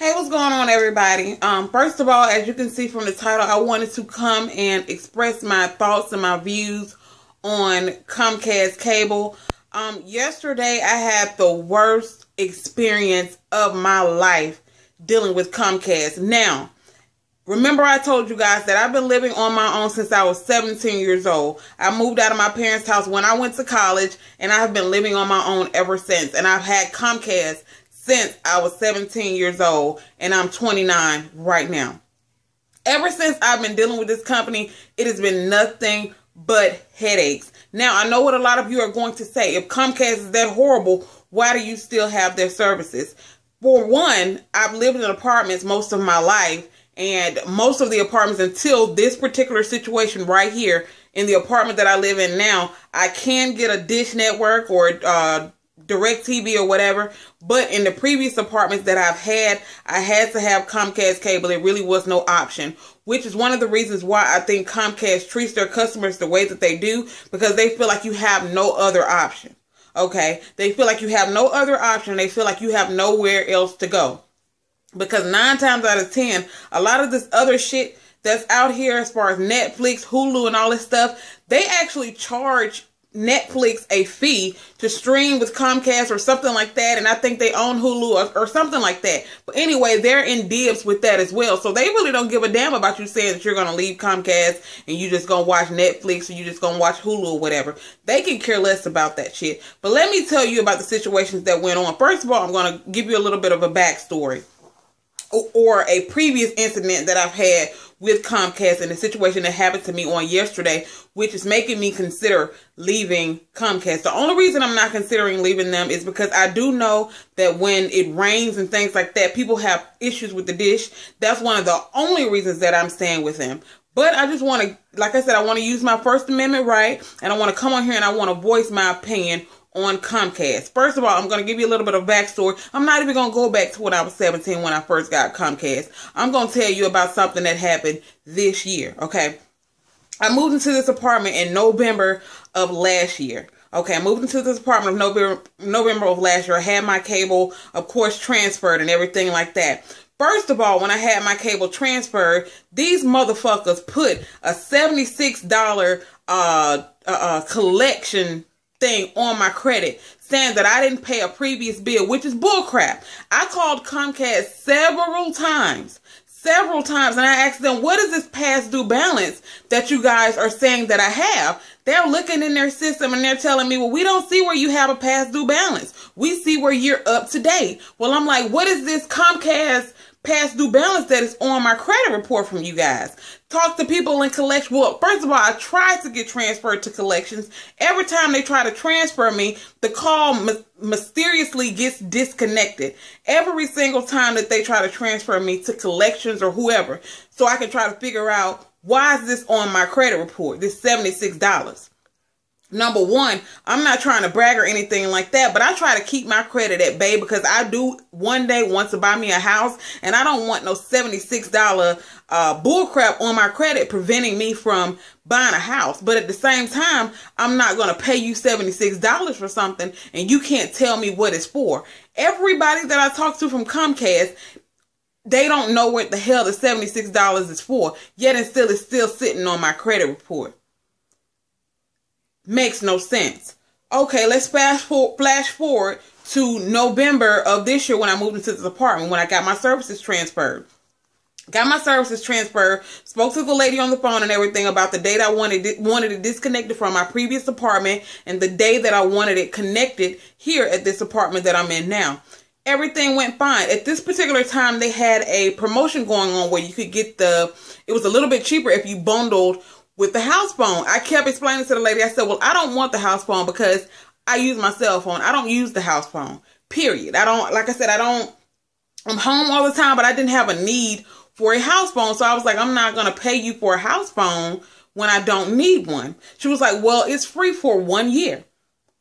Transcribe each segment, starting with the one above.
Hey, what's going on, everybody? First of all, as you can see from the title, I wanted to come and express my thoughts and my views on Comcast cable. Yesterday, I had the worst experience of my life dealing with Comcast. Now, remember I told you guys that I've been living on my own since I was 17 years old. I moved out of my parents' house when I went to college, and I have been living on my own ever since. And I've had Comcast since I was 17 years old, and I'm 29 right now. Ever since I've been dealing with this company, it has been nothing but headaches. Now, I know what a lot of you are going to say. If Comcast is that horrible, why do you still have their services? For one, I've lived in apartments most of my life, and most of the apartments until this particular situation right here in the apartment that I live in now, I can get a Dish Network or Direct TV or whatever, but in the previous apartments that I had to have Comcast cable. It really was no option, which is one of the reasons why I think Comcast treats their customers the way that they do, because they feel like you have no other option. Okay, they feel like you have no other option. They feel like you have nowhere else to go, because 9 times out of 10, a lot of this other shit that's out here as far as Netflix, Hulu, and all this stuff, they actually charge Netflix a fee to stream with Comcast or something like that, and I think they own Hulu or something like that. But anyway, they're in dibs with that as well, so they really don't give a damn about you saying that you're going to leave Comcast and you just going to watch Netflix or you just going to watch Hulu or whatever. They can care less about that shit. But let me tell you about the situations that went on. First of all, I'm going to give you a little bit of a backstory or a previous incident that I've had with Comcast and the situation that happened to me on yesterday, which is making me consider leaving Comcast. The only reason I'm not considering leaving them is because I do know that when it rains and things like that, people have issues with the dish. That's one of the only reasons that I'm staying with them. But I just want to, like I said, I want to use my First Amendment right, and I want to come on here and I want to voice my opinion on Comcast. First of all, I'm going to give you a little bit of backstory. I'm not even going to go back to when I was 17 when I first got Comcast. I'm going to tell you about something that happened this year, okay? I moved into this apartment in November of last year. Okay, I moved into this apartment in November of last year. I had my cable, of course, transferred and everything like that. First of all, when I had my cable transferred, these motherfuckers put a $76 collection thing on my credit, saying that I didn't pay a previous bill, which is bullcrap. I called Comcast several times, and I asked them, what is this past due balance that you guys are saying that I have? They're looking in their system and they're telling me, well, we don't see where you have a past due balance. We see where you're up to date. Well, I'm like, what is this Comcast past due balance that is on my credit report from you guys? Talk to people in collection. Well, first of all, I tried to get transferred to collections. Every time they try to transfer me, the call mysteriously gets disconnected. Every single time that they try to transfer me to collections or whoever, so I can try to figure out, why is this on my credit report, this $76? Number one, I'm not trying to brag or anything like that, but I try to keep my credit at bay, because I do one day want to buy me a house, and I don't want no $76 bullcrap on my credit preventing me from buying a house. But at the same time, I'm not going to pay you $76 for something and you can't tell me what it's for. Everybody that I talk to from Comcast, they don't know what the hell the $76 is for, yet and still it's still sitting on my credit report. Makes no sense. Okay, let's flash forward to November of this year when I moved into this apartment, when I got my services transferred. Spoke to the lady on the phone and everything about the date I wanted it disconnected from my previous apartment and the day that I wanted it connected here at this apartment that I'm in now. Everything went fine. At this particular time, they had a promotion going on where you could get it was a little bit cheaper if you bundled with the house phone. I kept explaining to the lady, I said, well, I don't want the house phone because I use my cell phone. I don't use the house phone, period. Like I said, I'm home all the time, but I didn't have a need for a house phone. So I was like, I'm not going to pay you for a house phone when I don't need one. She was like, well, it's free for 1 year.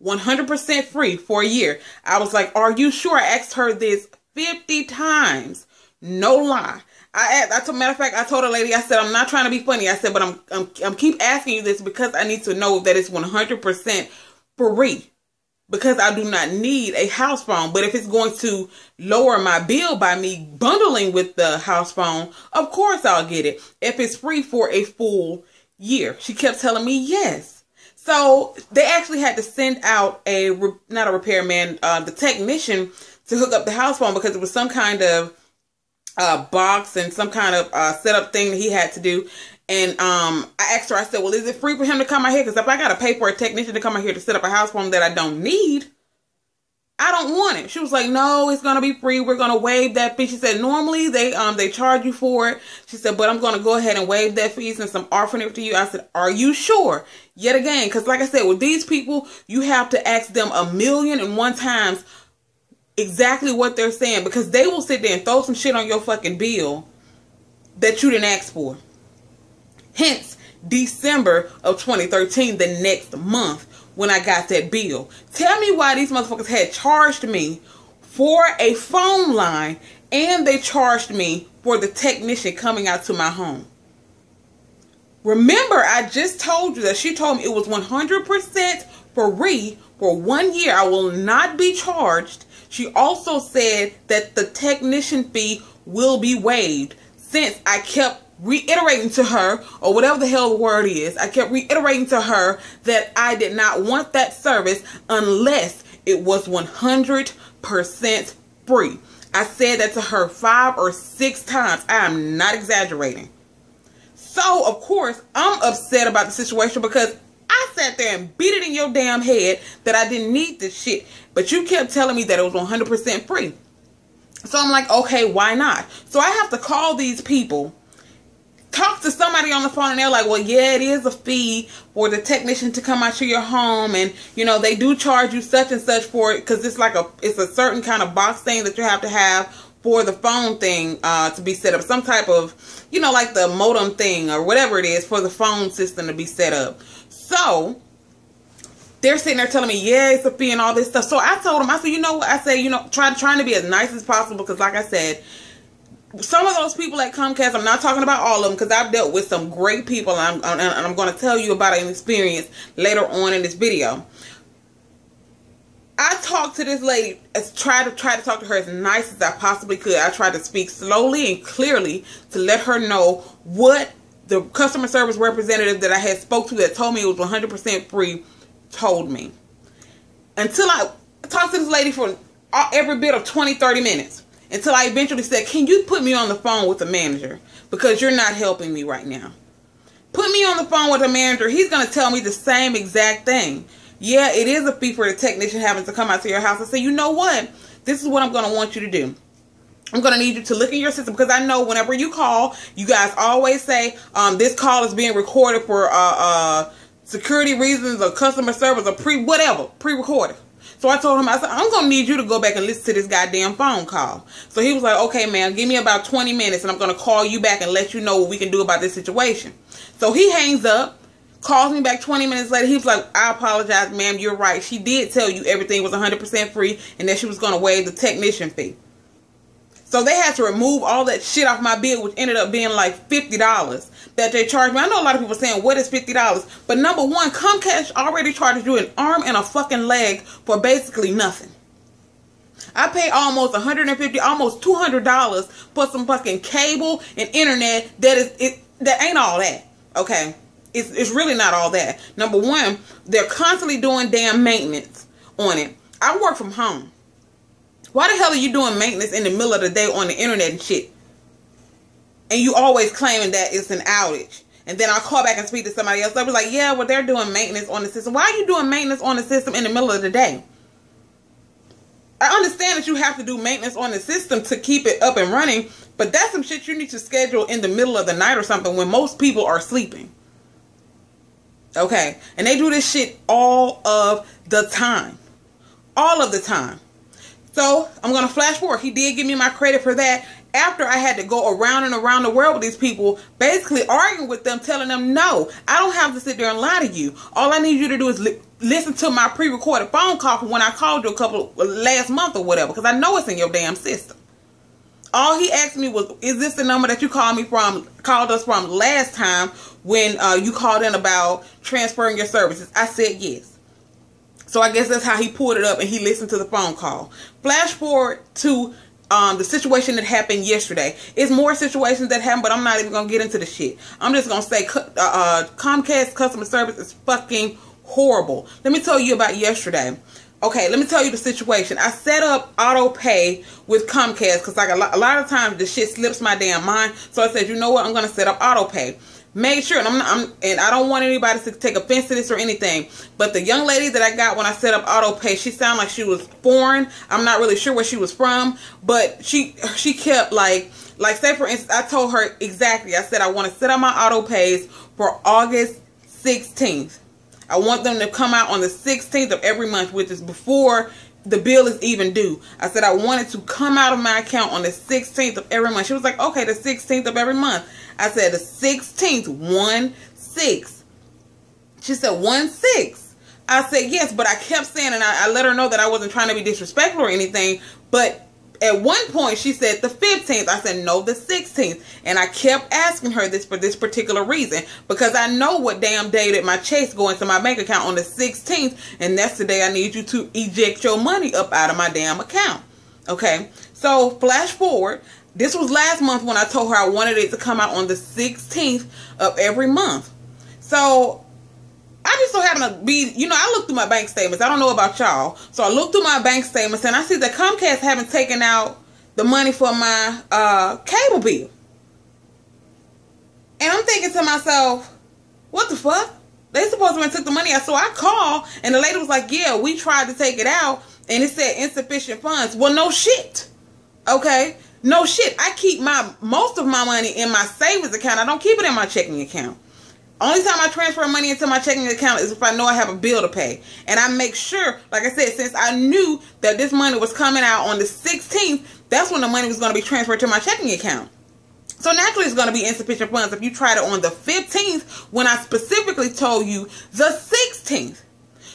100% free for a year. I was like, are you sure? I asked her this 50 times. No lie. Matter of fact, I told a lady, I said, I'm not trying to be funny. I said, but I'm keep asking you this because I need to know that it's 100% free. because I do not need a house phone. But if it's going to lower my bill by me bundling with the house phone, of course I'll get it. If it's free for a full year. She kept telling me yes. So they actually had to send out not a repairman, the technician to hook up the house phone, because it was some kind of box and some kind of setup thing that he had to do. And I asked her, I said, well, is it free for him to come out here? Because if I got to pay for a technician to come out here to set up a house phone that I don't need, I don't want it. She was like, no, it's going to be free. We're going to waive that fee. She said, normally they charge you for it. She said, but I'm going to go ahead and waive that fee since I'm offering it to you. I said, are you sure? Yet again, because like I said, with these people, you have to ask them 1,000,001 times exactly what they're saying, because they will sit there and throw some shit on your fucking bill that you didn't ask for. Hence, December of 2013, the next month, when I got that bill. Tell me why these motherfuckers had charged me for a phone line, and they charged me for the technician coming out to my home. Remember, I just told you that she told me it was 100% free for 1 year. I will not be charged. She also said that the technician fee will be waived, since I kept reiterating to her, or whatever the hell the word is, I kept reiterating to her that I did not want that service unless it was 100% free. I said that to her 5 or 6 times. I am not exaggerating. So, of course, I'm upset about the situation, because I sat there and beat it in your damn head that I didn't need this shit. But you kept telling me that it was 100% free. So I'm like, okay, why not? So I have to call these people, talk to somebody on the phone, and they're like, well, yeah, it is a fee for the technician to come out to your home, and you know, they do charge you such and such for it, because it's a certain kind of box thing that you have to have for the phone thing to be set up, some type of, you know, like the modem thing or whatever it is for the phone system to be set up. So they're sitting there telling me, yeah, it's a fee and all this stuff. So I told them, I said, you know what? I said, you know, trying to be as nice as possible, because like I said, some of those people at Comcast, I'm not talking about all of them, because I've dealt with some great people, and I'm going to tell you about an experience later on in this video. I talked to this lady, tried to talk to her as nice as I possibly could. I tried to speak slowly and clearly to let her know what the customer service representative that I had spoke to that told me it was 100% free told me. Until I talked to this lady for every bit of 20-30 minutes. Until I eventually said, can you put me on the phone with the manager? Because you're not helping me right now. Put me on the phone with the manager. He's going to tell me the same exact thing. Yeah, it is a fee for the technician having to come out to your house. I say, you know what? This is what I'm going to want you to do. I'm going to need you to look in your system, because I know whenever you call, you guys always say, this call is being recorded for security reasons or customer service or pre-recorded. So I told him, I said, I'm going to need you to go back and listen to this goddamn phone call. So he was like, okay, man, give me about 20 minutes and I'm going to call you back and let you know what we can do about this situation. So he hangs up, calls me back 20 minutes later. He was like, I apologize, ma'am, you're right. She did tell you everything was 100% free and that she was going to waive the technician fee. So they had to remove all that shit off my bill, which ended up being like $50 that they charged me. I know a lot of people saying, what is $50? But number one, Comcast already charges you an arm and a fucking leg for basically nothing. I pay almost $150, almost $200 for some fucking cable and internet that ain't all that. Okay? It's really not all that. Number one, they're constantly doing damn maintenance on it. I work from home. Why the hell are you doing maintenance in the middle of the day on the internet and shit? And you always claiming that it's an outage. And then I'll call back and speak to somebody else. They'll be like, yeah, well, they're doing maintenance on the system. Why are you doing maintenance on the system in the middle of the day? I understand that you have to do maintenance on the system to keep it up and running, but that's some shit you need to schedule in the middle of the night or something when most people are sleeping. Okay? And they do this shit all of the time. All of the time. So, I'm going to flash forward. He did give me my credit for that after I had to go around and around the world with these people, basically arguing with them, telling them, no, I don't have to sit there and lie to you. All I need you to do is listen to my pre-recorded phone call from when I called you last month or whatever, because I know it's in your damn system. All he asked me was, is this the number that you called us from last time when you called in about transferring your services? I said yes. So I guess that's how he pulled it up and he listened to the phone call. Flash forward to the situation that happened yesterday. It's more situations that happen, but I'm not even going to get into the shit. I'm just going to say Comcast customer service is fucking horrible. Let me tell you about yesterday. Okay, let me tell you the situation. I set up auto pay with Comcast because like a lot of times the shit slips my damn mind. So I said, you know what? I'm going to set up auto pay. Made sure, and I don't want anybody to take offense to this or anything, but the young lady that I got when I set up auto pay, she sounded like she was foreign. I'm not really sure where she was from, but she kept like say for instance, I told her exactly. I said I want to set up my auto pays for August 16th. I want them to come out on the 16th of every month, which is before the bill is even due. I said I wanted to come out of my account on the 16th of every month. She was like, okay, the 16th of every month. I said the 16th, 1/6. She said 1/6. I said yes, but I kept saying, and I let her know that I wasn't trying to be disrespectful or anything, but at one point she said the 15th. I said no, the 16th. And I kept asking her this for this particular reason, because I know what damn day that my checks go into my bank account on the 16th, and that's the day I need you to eject your money up out of my damn account. Okay, so flash forward. This was last month when I told her I wanted it to come out on the 16th of every month. So I just so happen to be, you know, I looked through my bank statements. I don't know about y'all. So I looked through my bank statements and I see that Comcast haven't taken out the money for my cable bill. And I'm thinking to myself, what the fuck? They supposed to have took the money out. So I called and the lady was like, yeah, we tried to take it out and it said insufficient funds. Well, no shit. Okay. No shit. I keep most of my money in my savings account. I don't keep it in my checking account. Only time I transfer money into my checking account is if I know I have a bill to pay. And I make sure, like I said, since I knew that this money was coming out on the 16th, that's when the money was going to be transferred to my checking account. So naturally it's going to be insufficient funds if you tried it on the 15th when I specifically told you the 16th.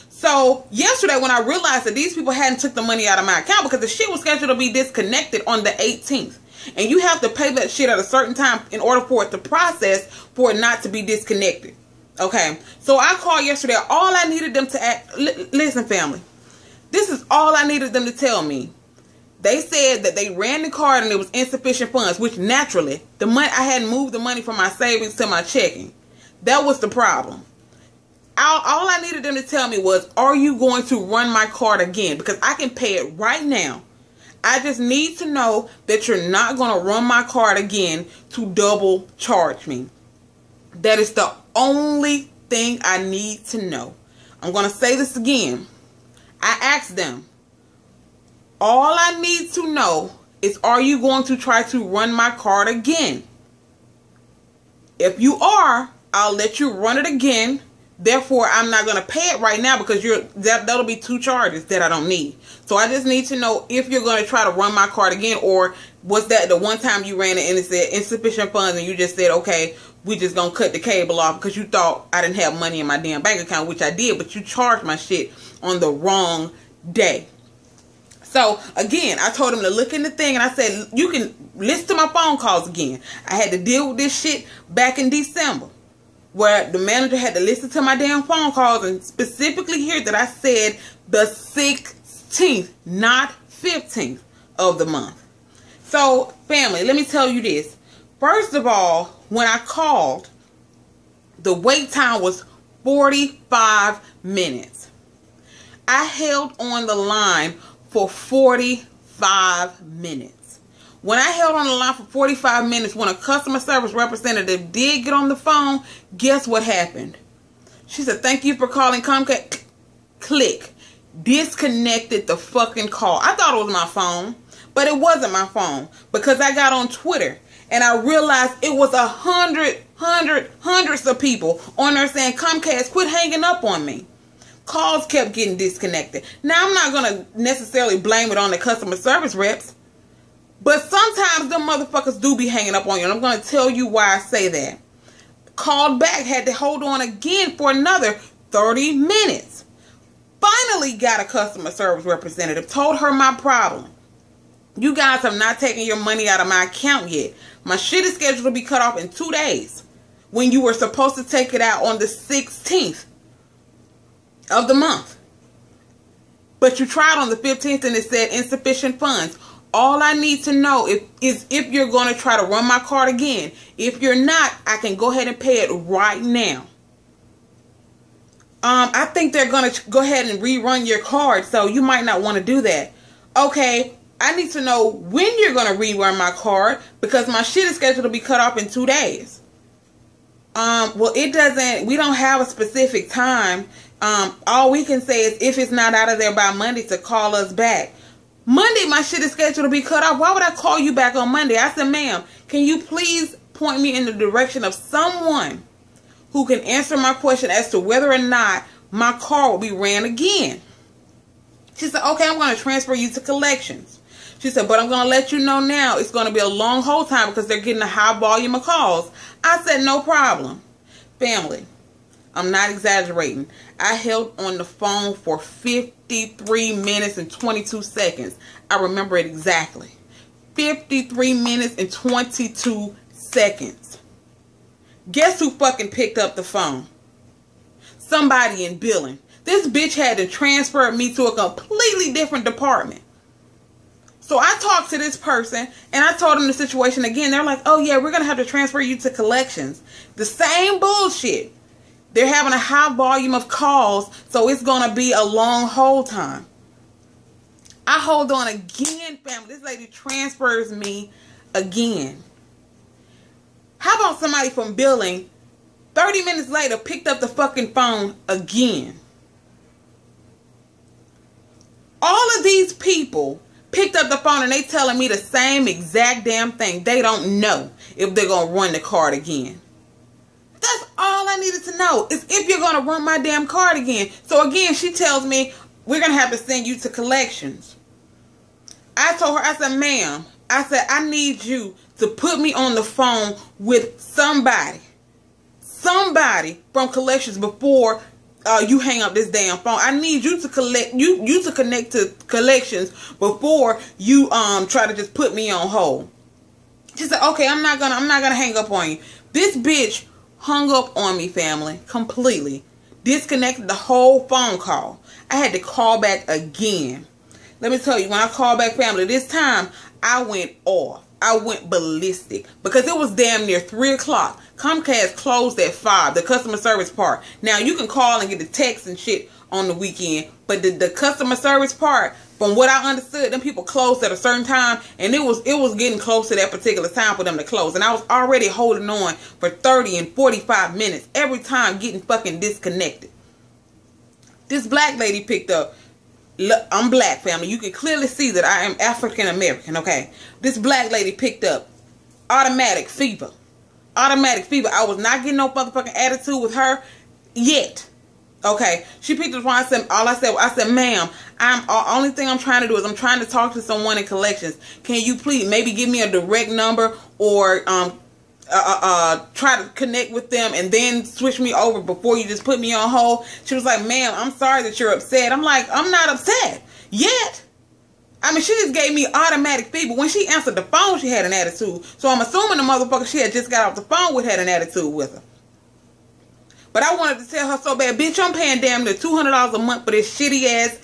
So yesterday when I realized that these people hadn't took the money out of my account because the shit was scheduled to be disconnected on the 18th. And you have to pay that shit at a certain time in order for it to process, for it not to be disconnected. Okay. So I called yesterday. All I needed them to listen, family. This is all I needed them to tell me. They said that they ran the card and it was insufficient funds, which naturally, the money I hadn't moved the money from my savings to my checking. That was the problem. All I needed them to tell me was, are you going to run my card again? Because I can pay it right now. I just need to know that you're not going to run my card again to double charge me. That is the only thing I need to know. I'm going to say this again. I asked them, all I need to know is, are you going to try to run my card again? If you are, I'll let you run it again. Therefore, I'm not going to pay it right now because that'll be 2 charges that I don't need. So I just need to know if you're going to try to run my card again, or was that the one time you ran it and it said insufficient funds and you just said, okay, we just going to cut the cable off because you thought I didn't have money in my damn bank account, which I did, but you charged my shit on the wrong day. So again, I told him to look in the thing and I said, you can listen to my phone calls again. I had to deal with this shit back in December, where the manager had to listen to my damn phone calls and specifically hear that I said the 16th, not 15th of the month. So, family, let me tell you this. First of all, when I called, the wait time was 45 minutes. I held on the line for 45 minutes. When I held on the line for 45 minutes, when a customer service representative did get on the phone, guess what happened? She said, thank you for calling Comcast. Click. Disconnected the fucking call. I thought it was my phone, but it wasn't my phone, because I got on Twitter and I realized it was hundreds of people on there saying, Comcast, quit hanging up on me. Calls kept getting disconnected. Now, I'm not going to necessarily blame it on the customer service reps, but sometimes them motherfuckers do be hanging up on you. And I'm going to tell you why I say that. Called back, had to hold on again for another 30 minutes. Finally got a customer service representative. Told her my problem. You guys have not taken your money out of my account yet. My shit is scheduled to be cut off in 2 days, when you were supposed to take it out on the 16th of the month. but you tried on the 15th and it said insufficient funds. All I need to know is if you're going to try to run my card again. If you're not, I can go ahead and pay it right now. I think they're going to go ahead and rerun your card, so you might not want to do that. Okay, I need to know when you're going to rerun my card because my shit is scheduled to be cut off in 2 days. Well, we don't have a specific time. All we can say is if it's not out of there by Monday to call us back. Monday, my shit is scheduled to be cut off. Why would I call you back on Monday? I said, ma'am, can you please point me in the direction of someone who can answer my question as to whether or not my car will be ran again? She said, okay, I'm going to transfer you to collections. She said, but I'm going to let you know now it's going to be a long hold time because they're getting a high volume of calls. I said, no problem. Family, I'm not exaggerating. I held on the phone for 53 minutes and 22 seconds. I remember it exactly. 53 minutes and 22 seconds. Guess who fucking picked up the phone? Somebody in billing. This bitch had to transfer me to a completely different department. So I talked to this person and I told them the situation again. They're like, oh yeah, we're going to have to transfer you to collections. The same bullshit. They're having a high volume of calls, so it's going to be a long hold time. I hold on again, family. This lady transfers me again. How about somebody from billing 30 minutes later picked up the fucking phone again? All of these people picked up the phone and they telling me the same exact damn thing. They don't know if they're going to run the card again. That's all I needed to know is if you're going to run my damn card again. So again, she tells me we're going to have to send you to collections. I told her, I said, ma'am, I said, I need you to put me on the phone with somebody from collections before you hang up this damn phone. I need you to connect to collections before you try to just put me on hold. She said, okay, I'm not gonna hang up on you. This bitch hung up on me, family, completely. Disconnected the whole phone call. I had to call back again. Let me tell you, when I called back, family, this time I went off. I went ballistic because it was damn near 3 o'clock. Comcast closed at 5, the customer service part. Now, you can call and get the text and shit on the weekend, but the customer service part, from what I understood, them people closed at a certain time, and it was getting close to that particular time for them to close. And I was already holding on for 30 and 45 minutes, every time getting fucking disconnected. This black lady picked up. Look, I'm black, family. You can clearly see that I am African American, okay? This black lady picked up automatic fever. Automatic fever. I was not getting no motherfucking attitude with her yet. Okay. She picked up the phone. I said, ma'am, only thing I'm trying to do is I'm trying to talk to someone in collections. Can you please maybe give me a direct number or try to connect with them and then switch me over before you just put me on hold? She was like, ma'am, I'm sorry that you're upset. I'm like, I'm not upset yet. I mean, she just gave me automatic fever. When she answered the phone, she had an attitude. So I'm assuming the motherfucker she had just got off the phone with had an attitude with her. But I wanted to tell her so bad, bitch, I'm paying damn near $200 a month for this shitty ass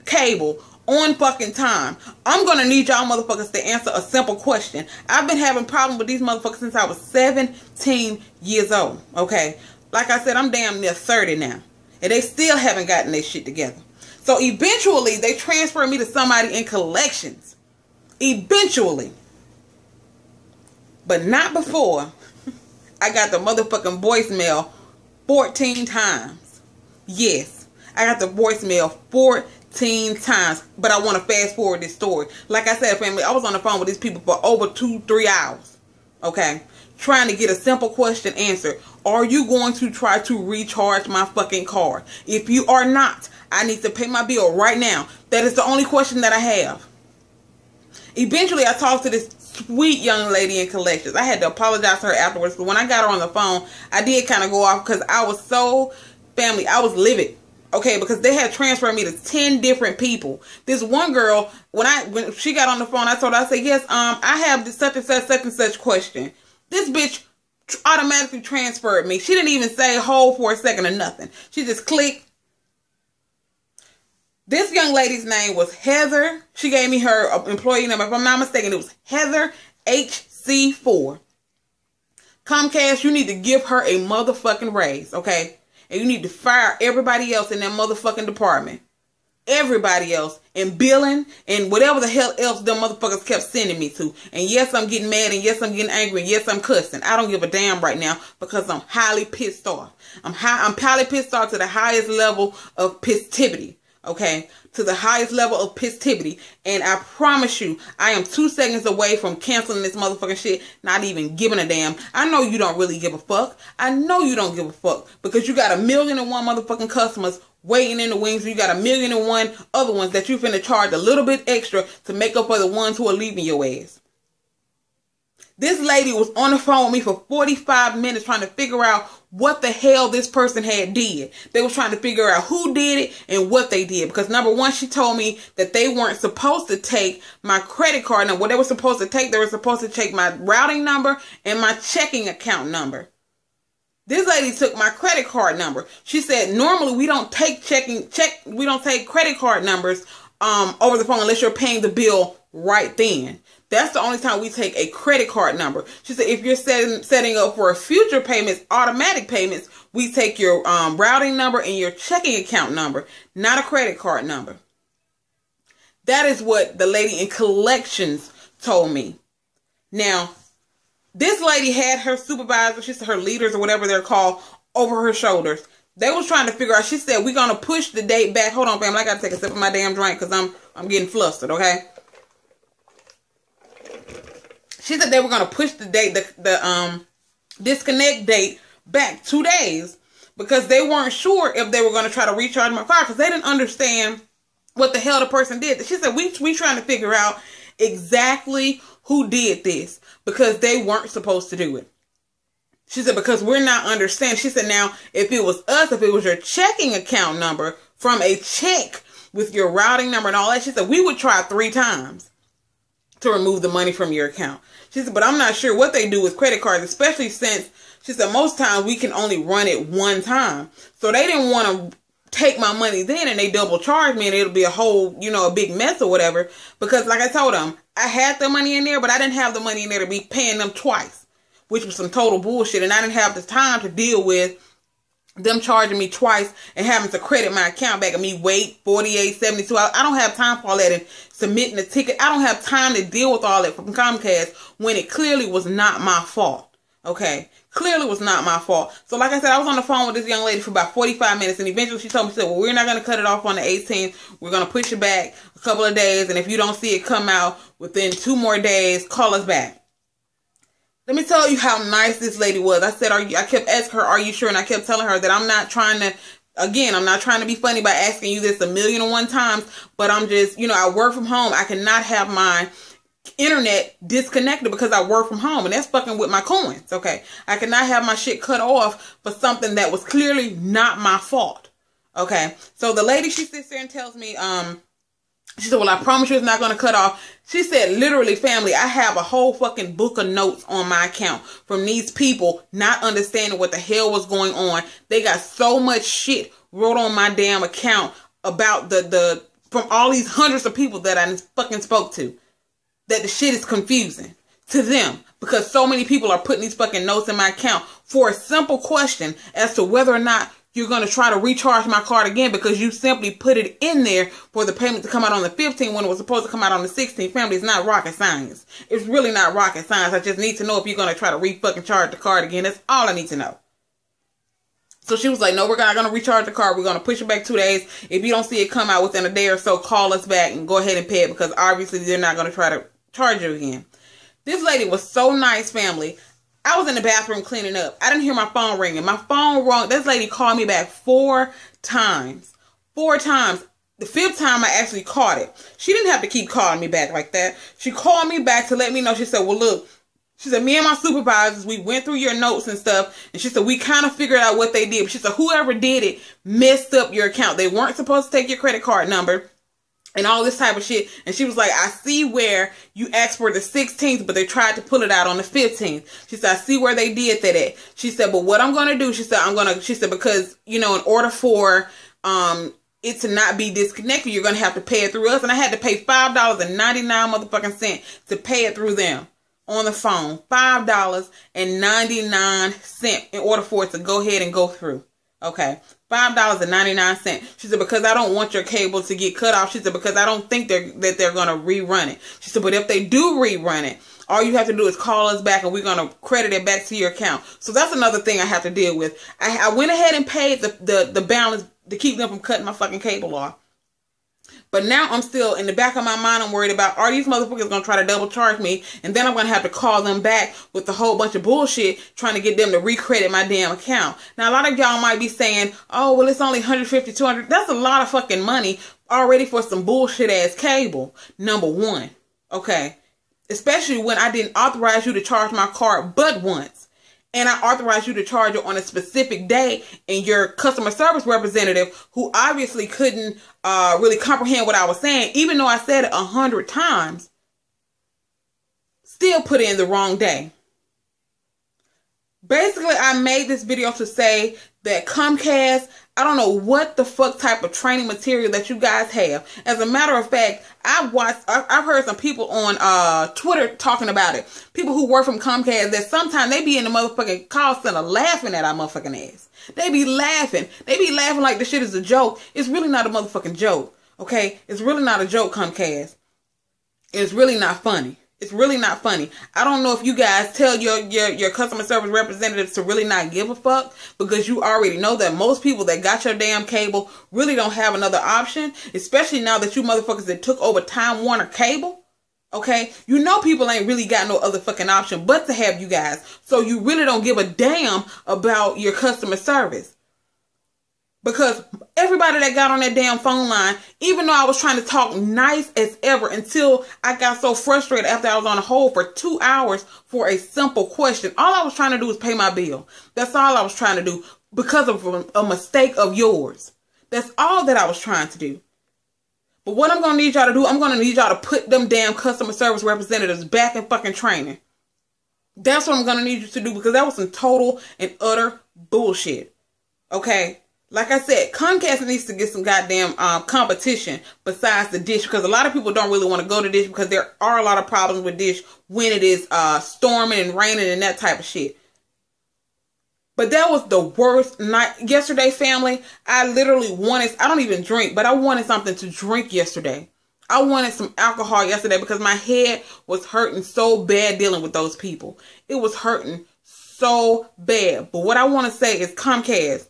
cable on fucking time. I'm gonna need y'all motherfuckers to answer a simple question. I've been having problems with these motherfuckers since I was 17 years old. Okay, like I said, I'm damn near 30 now, and they still haven't gotten their shit together. So eventually, they transferred me to somebody in collections. Eventually, but not before I got the motherfucking voicemail 14 times. Yes, I got the voicemail 14 times. But I want to fast forward this story. Like I said, family, I was on the phone with these people for over 2-3 hours. Okay, trying to get a simple question answered. Are you going to try to recharge my fucking card? If you are not, I need to pay my bill right now. That is the only question that I have. Eventually, I talked to this sweet young lady in collections. I had to apologize to her afterwards. But when I got her on the phone, I did kind of go off because I was so, family, I was livid. Okay, because they had transferred me to 10 different people. This one girl, when she got on the phone, I told her, I said, yes, I have this such and such question. This bitch automatically transferred me. She didn't even say hold for a second or nothing. She just clicked. This young lady's name was Heather. She gave me her employee number. If I'm not mistaken, it was Heather HC4. Comcast, you need to give her a motherfucking raise, okay? And you need to fire everybody else in that motherfucking department. Everybody else. And billing and whatever the hell else them motherfuckers kept sending me to. And yes, I'm getting mad. And yes, I'm getting angry. And yes, I'm cussing. I don't give a damn right now because I'm highly pissed off. I'm highly pissed off to the highest level of pisstivity. Okay, to the highest level of pisstivity. And I promise you, I am 2 seconds away from canceling this motherfucking shit, not even giving a damn. I know you don't really give a fuck. I know you don't give a fuck because you got 1,000,001 motherfucking customers waiting in the wings. You got 1,000,001 other ones that you finna charge a little bit extra to make up for the ones who are leaving your ass. This lady was on the phone with me for 45 minutes trying to figure out what the hell this person had did. They was trying to figure out who did it and what they did. Because number one, she told me that they weren't supposed to take my credit card number. What they were supposed to take, they were supposed to take my routing number and my checking account number. This lady took my credit card number. She said, normally we don't take we don't take credit card numbers over the phone unless you're paying the bill right then. That's the only time we take a credit card number. She said, if you're setting up for a future payments, automatic payments, we take your routing number and your checking account number, not a credit card number. That is what the lady in collections told me. Now, this lady had her supervisor, she said her leaders or whatever they're called, over her shoulders. They was trying to figure out, she said, we're going to push the date back. Hold on, fam, I got to take a sip of my damn drink because I'm getting flustered, okay? She said they were going to push the date, the disconnect date back 2 days because they weren't sure if they were going to try to recharge my card because they didn't understand what the hell the person did. She said, we trying to figure out exactly who did this because they weren't supposed to do it. She said, because we're not understanding. She said, now, if it was us, if it was your checking account number from a check with your routing number and all that, she said, we would try 3 times to remove the money from your account. She said, but I'm not sure what they do with credit cards, especially since, she said, most times we can only run it 1 time. So they didn't want to take my money then and they double charge me and it'll be a whole, a big mess or whatever. Because like I told them, I had the money in there, but I didn't have the money in there to be paying them twice, which was some total bullshit. And I didn't have the time to deal with them charging me twice and having to credit my account back and me wait 48, 72 hours. I don't have time for all that and submitting a ticket. I don't have time to deal with all that from Comcast when it clearly was not my fault. Okay. Clearly was not my fault. So like I said, I was on the phone with this young lady for about 45 minutes and eventually she told me, she said, well, we're not going to cut it off on the 18th. We're going to push it back a couple of days. And if you don't see it come out within 2 more days, call us back. Let me tell you how nice this lady was. I said, I kept asking her, are you sure? And I kept telling her that I'm not trying to, again, I'm not trying to be funny by asking you this 1,000,001 times, but I'm just, I work from home. I cannot have my internet disconnected because I work from home and that's fucking with my coins. Okay. I cannot have my shit cut off for something that was clearly not my fault. Okay. So the lady, she sits there and tells me, she said, well, I promise you it's not going to cut off. She said, literally, family, I have a whole fucking book of notes on my account from these people not understanding what the hell was going on. They got so much shit wrote on my damn account about from all these hundreds of people that I fucking spoke to, that the shit is confusing to them because so many people are putting these fucking notes in my account for a simple question as to whether or not you're going to try to recharge my card again because you simply put it in there for the payment to come out on the 15th when it was supposed to come out on the 16th. Family, it's not rocket science. It's really not rocket science. I just need to know if you're going to try to re-fucking charge the card again. That's all I need to know. So she was like, no, we're not going to recharge the card. We're going to push it back 2 days. If you don't see it come out within a day or so, call us back and go ahead and pay it because obviously they're not going to try to charge you again. This lady was so nice, family. I was in the bathroom cleaning up. I didn't hear my phone ringing. My phone rang. This lady called me back 4 times. 4 times. The 5th time I actually caught it. She didn't have to keep calling me back like that. She called me back to let me know. She said, well, look. She said, me and my supervisors, we went through your notes and stuff. And she said, we kind of figured out what they did. But she said, whoever did it messed up your account. They weren't supposed to take your credit card number and all this type of shit. And she was like, I see where you asked for the 16th, but they tried to pull it out on the 15th. She said, I see where they did that at. She said, but what I'm going to do, she said, because, in order for, it to not be disconnected, you're going to have to pay it through us. And I had to pay $5.99 motherfucking cent to pay it through them on the phone. $5.99 in order for it to go ahead and go through. Okay. $5.99. She said, because I don't want your cable to get cut off. She said, because I don't think that they're going to rerun it. She said, but if they do rerun it, all you have to do is call us back and we're going to credit it back to your account. So that's another thing I have to deal with. I went ahead and paid the balance to keep them from cutting my fucking cable off. But now I'm still, in the back of my mind, I'm worried about, are these motherfuckers going to try to double charge me? And then I'm going to have to call them back with a whole bunch of bullshit trying to get them to recredit my damn account. Now, a lot of y'all might be saying, oh, well, it's only $150, $200. That's a lot of fucking money already for some bullshit ass cable. Number one. Okay. Especially when I didn't authorize you to charge my card but once. And I authorized you to charge it on a specific day, and your customer service representative, who obviously couldn't really comprehend what I was saying, even though I said it 100 times, still put in the wrong day. Basically, I made this video to say that Comcast, I don't know what the fuck type of training material that you guys have. As a matter of fact, I've heard some people on Twitter talking about it. People who work from Comcast, that sometimes they be in the motherfucking call center laughing at our motherfucking ass. They be laughing. They be laughing like the shit is a joke. It's really not a motherfucking joke. Okay? It's really not a joke, Comcast. It's really not funny. It's really not funny. I don't know if you guys tell your customer service representatives to really not give a fuck, because you already know that most people that got your damn cable really don't have another option, especially now that you motherfuckers that took over Time Warner Cable. Okay? You know people ain't really got no other fucking option but to have you guys. So you really don't give a damn about your customer service. Because everybody that got on that damn phone line, even though I was trying to talk nice as ever until I got so frustrated after I was on hold for 2 hours for a simple question. All I was trying to do was pay my bill. That's all I was trying to do because of a mistake of yours. That's all that I was trying to do. But what I'm going to need y'all to do, I'm going to need y'all to put them damn customer service representatives back in fucking training. That's what I'm going to need you to do, because that was some total and utter bullshit. Okay? Like I said, Comcast needs to get some goddamn competition besides the Dish, because a lot of people don't really want to go to Dish because there are a lot of problems with Dish when it is storming and raining and that type of shit. But that was the worst night. Yesterday, family, I literally wanted, I don't even drink, but I wanted something to drink yesterday. I wanted some alcohol yesterday because my head was hurting so bad dealing with those people. It was hurting so bad. But what I want to say is, Comcast,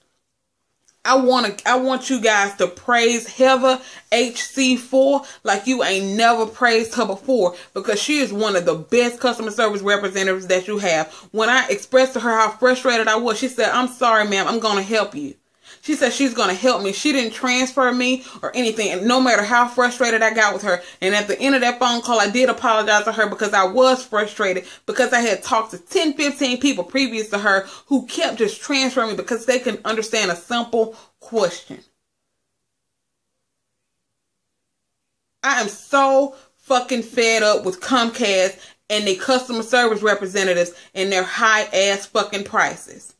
I want you guys to praise Heather HC4 like you ain't never praised her before, because she is one of the best customer service representatives that you have. When I expressed to her how frustrated I was, she said, I'm sorry, ma'am, I'm going to help you. She said she's going to help me. She didn't transfer me or anything, and no matter how frustrated I got with her. And at the end of that phone call, I did apologize to her because I was frustrated, because I had talked to 10, 15 people previous to her who kept just transferring me because they couldn't understand a simple question. I am so fucking fed up with Comcast and their customer service representatives and their high ass fucking prices.